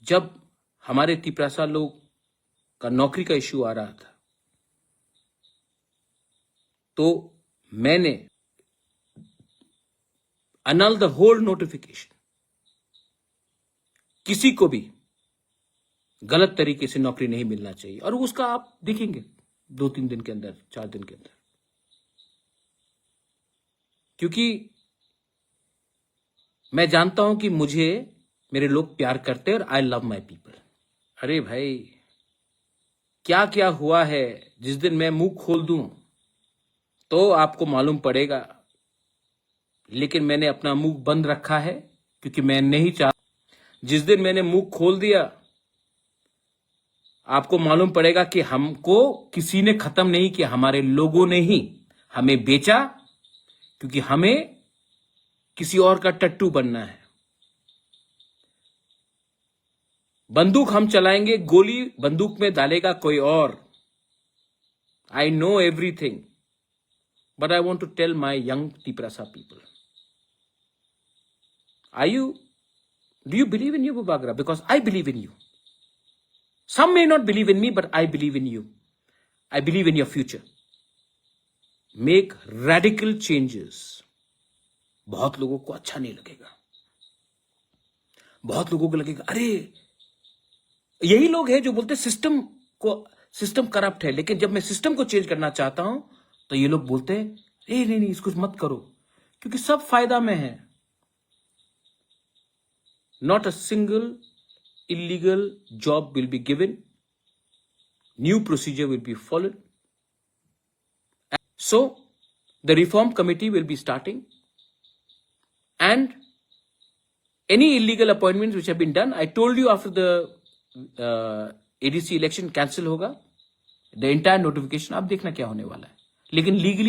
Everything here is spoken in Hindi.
जब हमारे तिपरासा लोग का नौकरी का इश्यू आ रहा था तो मैंने annul द होल नोटिफिकेशन। किसी को भी गलत तरीके से नौकरी नहीं मिलना चाहिए, और उसका आप देखेंगे 2-3 दिन के अंदर, 4 दिन के अंदर, क्योंकि मैं जानता हूं कि मुझे मेरे लोग प्यार करते हैं और आई लव माई पीपल। अरे भाई, क्या क्या हुआ है, जिस दिन मैं मुंह खोल दूं तो आपको मालूम पड़ेगा, लेकिन मैंने अपना मुंह बंद रखा है क्योंकि मैं नहीं चाहता। जिस दिन मैंने मुंह खोल दिया आपको मालूम पड़ेगा कि हमको किसी ने खत्म नहीं किया, हमारे लोगों ने ही हमें बेचा, क्योंकि हमें किसी और का टट्टू बनना है। बंदूक हम चलाएंगे, गोली बंदूक में डालेगा कोई और। I know everything, but I want to tell my young Tiprasa people, do you believe in you, Bubagra? Because I believe in you. Some may not believe in me, but I believe in you. I believe in your future. Make radical changes. बहुत लोगों को अच्छा नहीं लगेगा, बहुत लोगों को लगेगा अरे, यही लोग हैं जो बोलते सिस्टम करप्ट है, लेकिन जब मैं सिस्टम को चेंज करना चाहता हूं तो ये लोग बोलते हैं नहीं इसको मत करो, क्योंकि सब फायदा में है। Not a single illegal job will be given, new procedure will be followed. So the reform committee will be starting, and any illegal appointments which have been done, I told you after the ADC election cancel होगा, the entire notification। आप देखना क्या होने वाला है, लेकिन legally